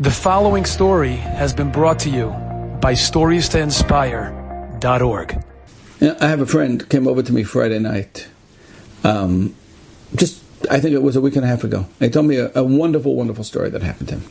The following story has been brought to you by StoriesToInspire.org. I have a friend came over to me Friday night. I think it was a week and a half ago. He told me a wonderful, wonderful story that happened to him.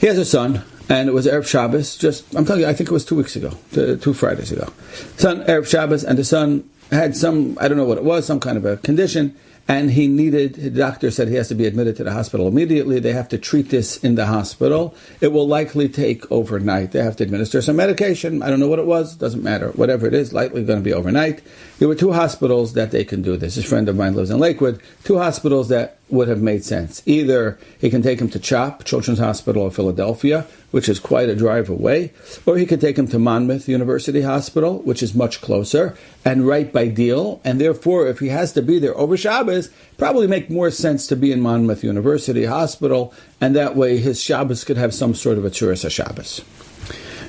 He has a son, and it was Erev Shabbos. I think it was 2 weeks ago, 2 Fridays ago. Son, Erev Shabbos, and the son had some, I don't know what it was, some kind of a condition, and the doctor said he has to be admitted to the hospital immediately. They have to treat this in the hospital. It will likely take overnight. They have to administer some medication. I don't know what it was. Doesn't matter. Whatever it is, likely going to be overnight. There were 2 hospitals that they can do this. This friend of mine lives in Lakewood. 2 hospitals that would have made sense. Either he can take him to CHOP, Children's Hospital of Philadelphia, which is quite a drive away, or he could take him to Monmouth University Hospital, which is much closer, and right by deal. And therefore, if he has to be there over Shabbos, probably make more sense to be in Monmouth University Hospital, and that way his Shabbos could have some sort of a Tzuras Shabbos.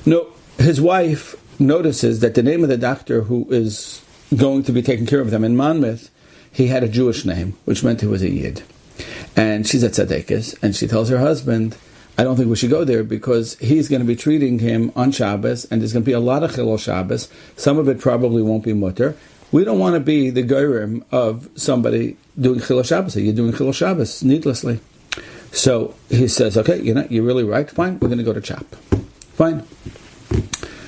No, his wife notices that the name of the doctor who is going to be taking care of them in Monmouth, he had a Jewish name, which meant he was a Yid. And she's at Tzadekis, and she tells her husband, I don't think we should go there because he's going to be treating him on Shabbos, and there's going to be a lot of Chilul Shabbos. Some of it probably won't be mutter. We don't want to be the goyim of somebody doing Chilul Shabbos. You're doing Chilul Shabbos needlessly. So he says, okay, you're really right. Fine, we're going to go to CHOP. Fine.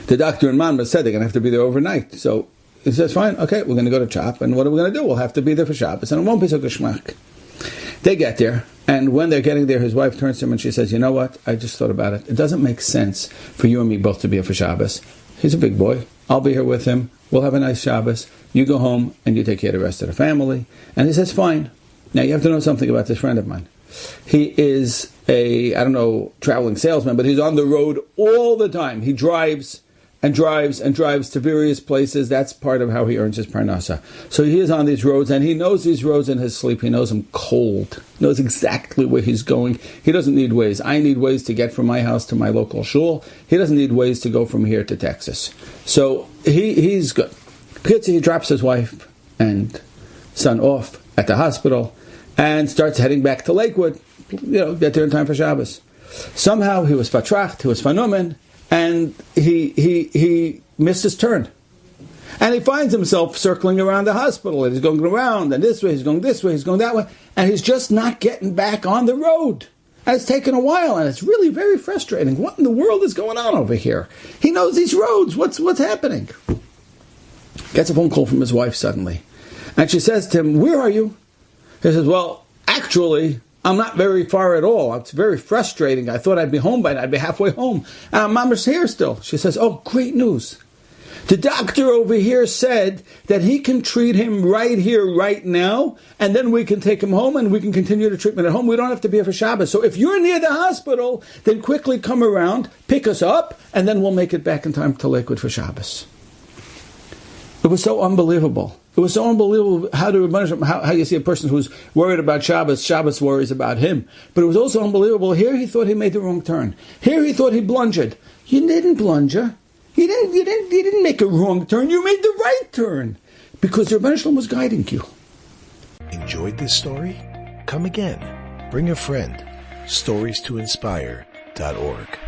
The doctor in Monmouth said they're going to have to be there overnight. So he says, fine, okay, we're going to go to CHOP. And what are we going to do? We'll have to be there for Shabbos. And it won't be so geschmack. They get there. And when they're getting there, his wife turns to him and she says, you know what? I just thought about it. It doesn't make sense for you and me both to be here for Shabbos. He's a big boy. I'll be here with him. We'll have a nice Shabbos. You go home and you take care of the rest of the family. And he says, fine. Now, you have to know something about this friend of mine. He is traveling salesman, but he's on the road all the time. He drives and drives and drives to various places. That's part of how he earns his parnasa. So he is on these roads, and he knows these roads in his sleep. He knows them cold. He knows exactly where he's going. He doesn't need ways. I need ways to get from my house to my local shul. He doesn't need ways to go from here to Texas. So he's good. He drops his wife and son off at the hospital and starts heading back to Lakewood. Get there in time for Shabbos. Somehow he was fatracht, he was fanumen, and he missed his turn. And he finds himself circling around the hospital. And he's going around, and this way, he's going this way, he's going that way. And he's just not getting back on the road. And it's taken a while, and it's really very frustrating. What in the world is going on over here? He knows these roads. What's happening? Gets a phone call from his wife suddenly. And she says to him, where are you? He says, well, actually, I'm not very far at all. It's very frustrating. I thought I'd be home by now. I'd be halfway home. Mama's here still. She says, oh, great news. The doctor over here said that he can treat him right here, right now, and then we can take him home and we can continue the treatment at home. We don't have to be here for Shabbos. So if you're near the hospital, then quickly come around, pick us up, and then we'll make it back in time to Lakewood for Shabbos. It was so unbelievable. It was so unbelievable how you see a person who's worried about Shabbos, Shabbos worries about him. But it was also unbelievable. Here he thought he made the wrong turn. Here he thought he blungered. You didn't blunger. You didn't make a wrong turn. You made the right turn. Because the Rebbeinu Shalom was guiding you. Enjoyed this story? Come again. Bring a friend. StoriesToInspire.org